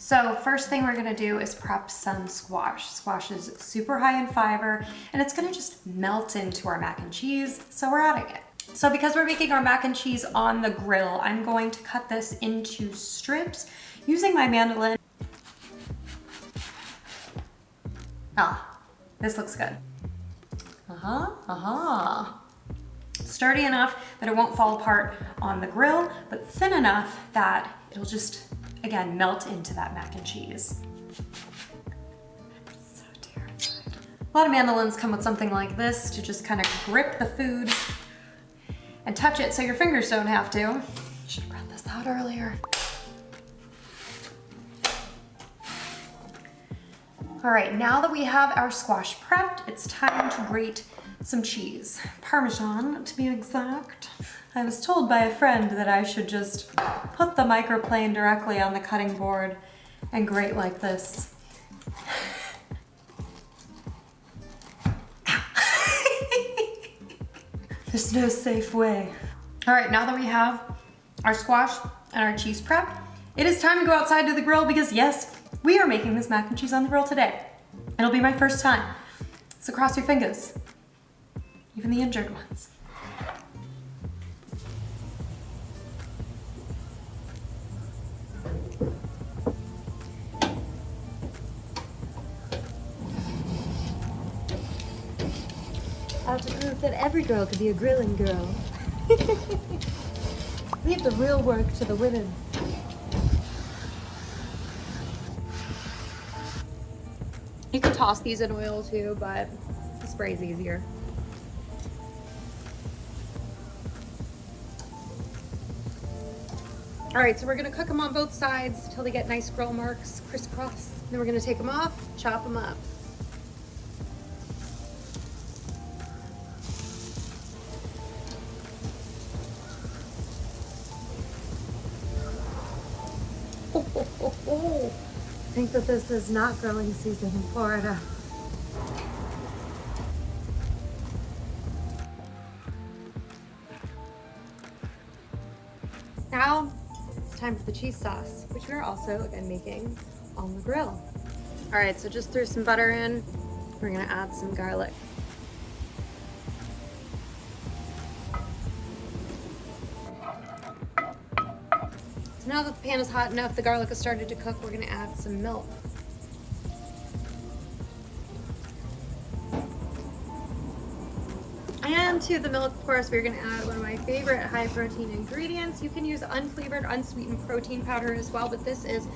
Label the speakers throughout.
Speaker 1: So first thing we're gonna do is prep some squash. Squash is super high in fiber and it's gonna just melt into our mac and cheese, so we're adding it. So because we're making our mac and cheese on the grill, I'm going to cut this into strips using my mandolin. Ah, this looks good. Sturdy enough that it won't fall apart on the grill, but thin enough that it'll just, again, melt into that mac and cheese. So terrified. A lot of mandolins come with something like this to just kind of grip the food and touch it so your fingers don't have to. Should have brought this out earlier. All right, now that we have our squash prepped, it's time to grate some cheese. Parmesan, to be exact. I was told by a friend that I should just put the microplane directly on the cutting board and grate like this. There's no safe way. All right, now that we have our squash and our cheese prepped, it is time to go outside to the grill because yes, we are making this mac and cheese on the grill today. It'll be my first time. So cross your fingers, even the injured ones.
Speaker 2: I have to prove that every girl could be a grilling girl. Leave the real work to the women.
Speaker 1: You can toss these in oil too, but the spray's easier. All right, so we're gonna cook them on both sides until they get nice grill marks, crisscross. Then we're gonna take them off, chop them up.
Speaker 2: I think that this is not grilling season in Florida.
Speaker 1: Now it's time for the cheese sauce, which we're also again making on the grill. All right, so just threw some butter in. We're gonna add some garlic. So now that the pan is hot enough, the garlic has started to cook, we're gonna add some milk. And to the milk, of course, we're gonna add one of my favorite high protein ingredients. You can use unflavored, unsweetened protein powder as well, but this is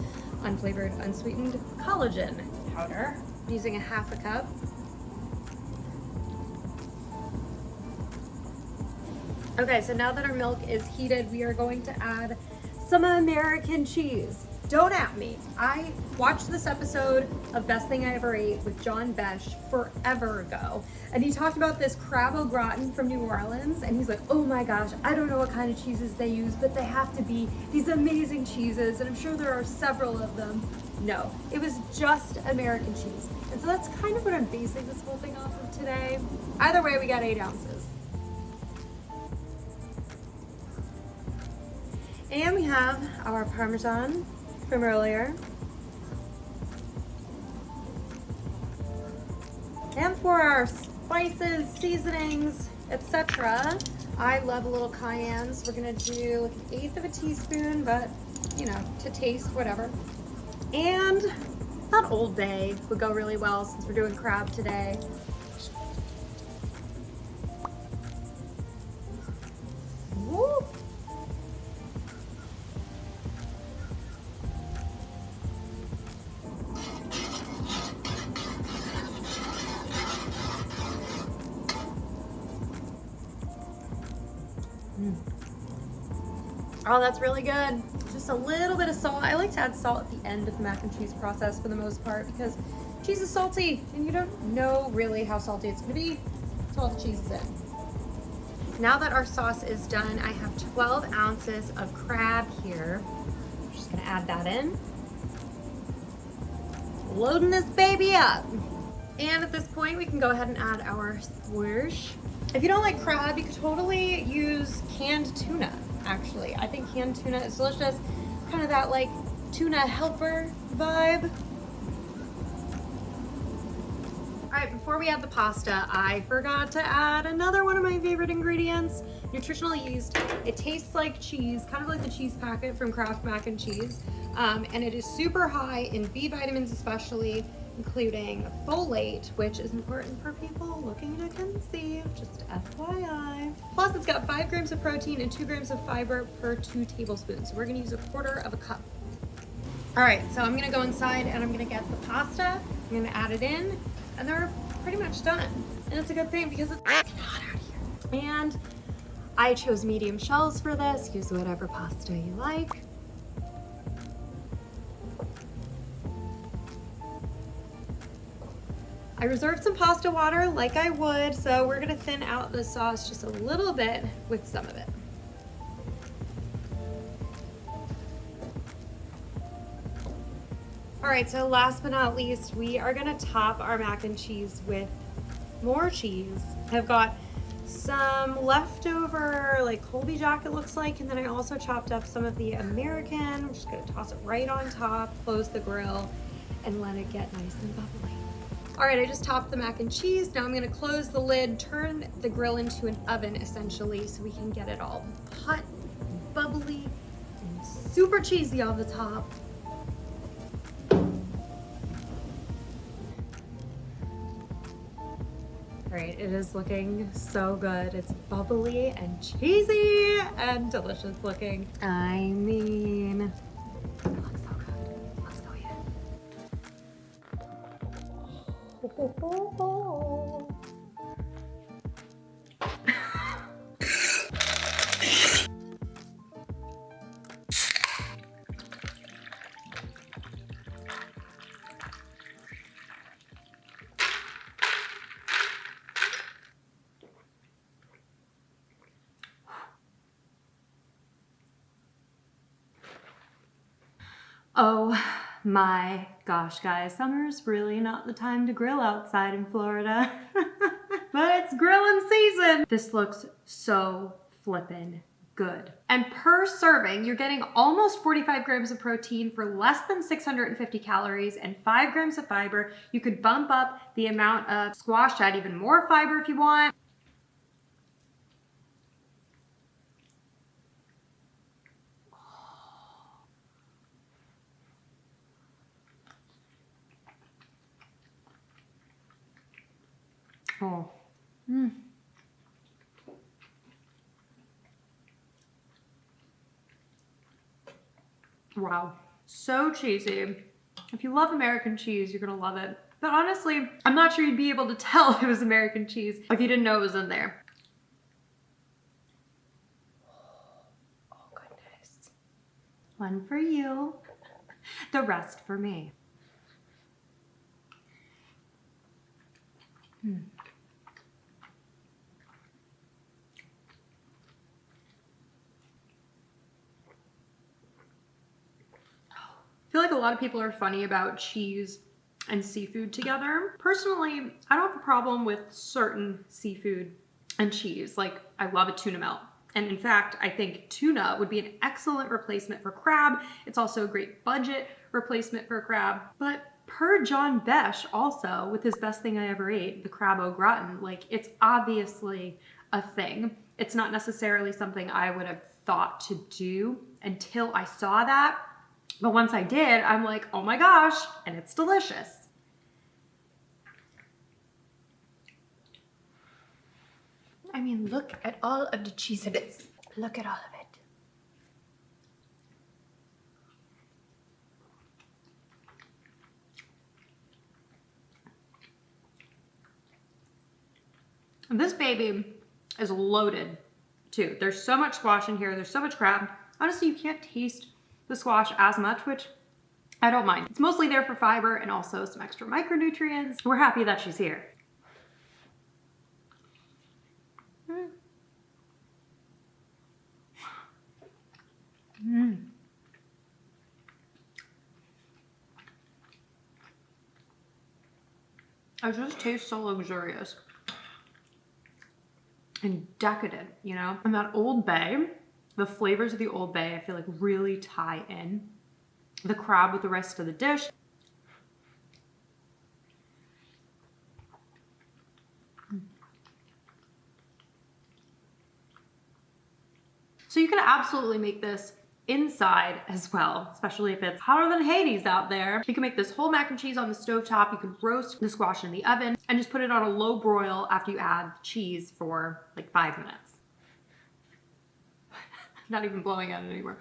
Speaker 1: unflavored, unsweetened collagen powder. I'm using a half a cup. Okay, so now that our milk is heated, we are going to add some American cheese. Don't at me. I watched this episode of Best Thing I Ever Ate with John Besh forever ago. And he talked about this crab au gratin from New Orleans. And he's like, oh my gosh, I don't know what kind of cheeses they use, but they have to be these amazing cheeses. And I'm sure there are several of them. No, it was just American cheese. And so that's kind of what I'm basing this whole thing off of today. Either way, we got 8 ounces. And we have our Parmesan from earlier. And for our spices, seasonings, etc., I love a little cayenne. So we're gonna do like 1/8 of a teaspoon, but you know, to taste, whatever. And that Old Bay would go really well since we're doing crab today. Woo! Oh, that's really good. Just a little bit of salt. I like to add salt at the end of the mac and cheese process for the most part because cheese is salty and you don't know really how salty it's gonna be until all the cheese is in. Now that our sauce is done, I have 12 ounces of crab here. I'm just gonna add that in. Loading this baby up. And at this point, we can go ahead and add our squish. If you don't like crab, you could totally use canned tuna, actually. I think canned tuna is delicious. Kind of that like tuna helper vibe. All right, before we add the pasta, I forgot to add another one of my favorite ingredients, nutritional yeast. It tastes like cheese, kind of like the cheese packet from Kraft Mac and Cheese. And it is super high in B vitamins especially, including folate, which is important for people looking to conceive, just FYI. Plus, it's got 5 grams of protein and 2 grams of fiber per 2 tablespoons. So we're gonna use 1/4 of a cup. All right, so I'm gonna go inside and I'm gonna get the pasta. I'm gonna add it in, and they're pretty much done. And it's a good thing because it's hot out here. And I chose medium shells for this. Use whatever pasta you like. I reserved some pasta water like I would, so we're gonna thin out the sauce just a little bit with some of it. All right, so last but not least, we are gonna top our mac and cheese with more cheese. I've got some leftover like Colby Jack it looks like, and then I also chopped up some of the American. I'm just gonna toss it right on top, close the grill, and let it get nice and bubbly. All right, I just topped the mac and cheese. Now I'm gonna close the lid, turn the grill into an oven essentially, so we can get it all hot, and bubbly, and super cheesy on the top. All right, it is looking so good. It's bubbly and cheesy and delicious looking. I mean, it looks so good. Let's go eat it. Oh my gosh, guys, summer's really not the time to grill outside in Florida, but it's grilling season. This looks so flippin' good. And per serving, you're getting almost 45 grams of protein for less than 650 calories and 5 grams of fiber. You could bump up the amount of squash, add even more fiber if you want. Oh. Wow, so cheesy. If you love American cheese, you're gonna love it. But honestly, I'm not sure you'd be able to tell it was American cheese if you didn't know it was in there. Oh goodness. One for you, the rest for me. I feel like a lot of people are funny about cheese and seafood together. Personally, I don't have a problem with certain seafood and cheese. Like, I love a tuna melt. And in fact, I think tuna would be an excellent replacement for crab. It's also a great budget replacement for crab. But per John Besh also, with his Best Thing I Ever Ate, the crab au gratin, like, it's obviously a thing. It's not necessarily something I would have thought to do until I saw that. But once I did, I'm like, oh my gosh, and it's delicious. I mean, look at all of the cheese in it. Look at all of it. And this baby is loaded too. There's so much squash in here. There's so much crab. Honestly, you can't taste the squash as much, which I don't mind. It's mostly there for fiber and also some extra micronutrients. We're happy that she's here. It just tastes so luxurious and decadent, you know? And that Old Bay, the flavors of the Old Bay, I feel like really tie in
Speaker 3: the crab with the rest of the dish. So you can absolutely make this inside as well, especially if it's hotter than Hades out there. You can make this whole mac and cheese on the stovetop. You can roast the squash in the oven and just put it on a low broil after you add the cheese for like 5 minutes. Not even blowing at it anymore.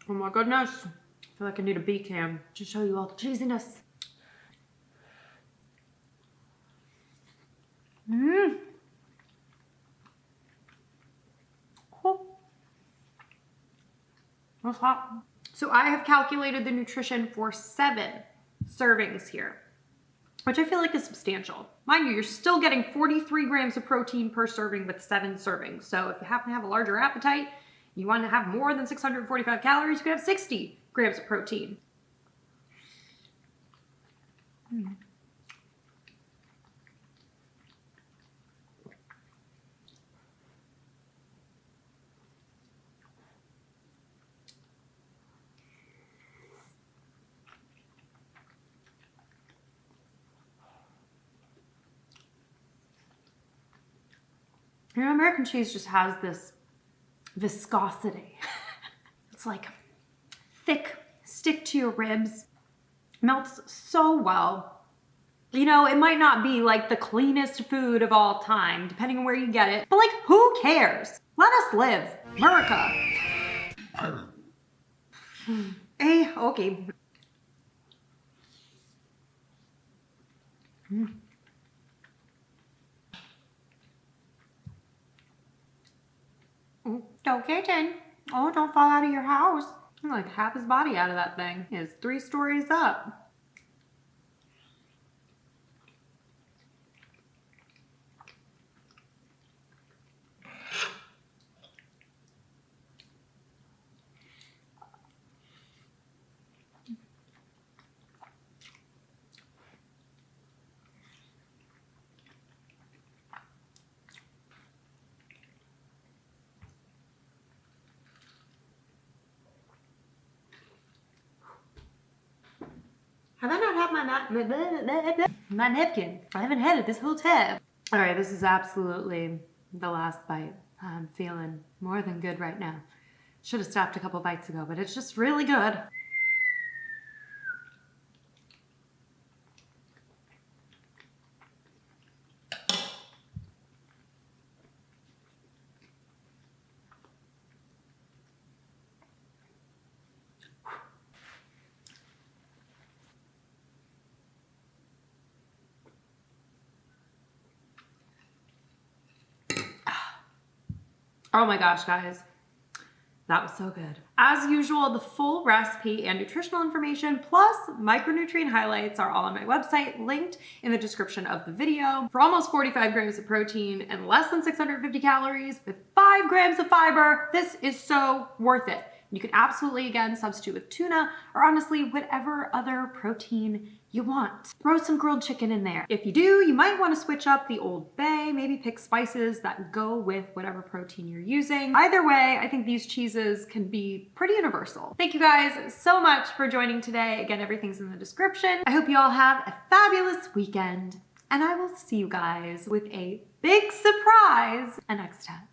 Speaker 3: Oh my goodness. I feel like I need a B cam to show you all the cheesiness. Oh. That's hot. So I have calculated the nutrition for 7 servings here, which I feel like is substantial. Mind you, you're still getting 43 grams of protein per serving with 7 servings. So if you happen to have a larger appetite, you want to have more than 645 calories, you could have 60 grams of protein. You know, American cheese just has this viscosity. It's like thick, stick to your ribs, melts so well. You know, it might not be like the cleanest food of all time, depending on where you get it, but like, who cares? Let us live. America. Hey, okay. Okay, Jen. Oh, don't fall out of your house. Like half his body out of that thing. Is 3 stories up. Have I not had my napkin? I haven't had it this whole time. All right, this is absolutely the last bite. I'm feeling more than good right now. Should have stopped a couple bites ago, but it's just really good. Oh my gosh, guys. That was so good. As usual, the full recipe and nutritional information plus micronutrient highlights are all on my website, linked in the description of the video. For almost 45 grams of protein and less than 650 calories with 5 grams of fiber, this is so worth it. You can absolutely, again, substitute with tuna or honestly, whatever other protein you want. Throw some grilled chicken in there. If you do, you might want to switch up the Old Bay, maybe pick spices that go with whatever protein you're using. Either way, I think these cheeses can be pretty universal. Thank you guys so much for joining today. Again, everything's in the description. I hope you all have a fabulous weekend, and I will see you guys with a big surprise next time.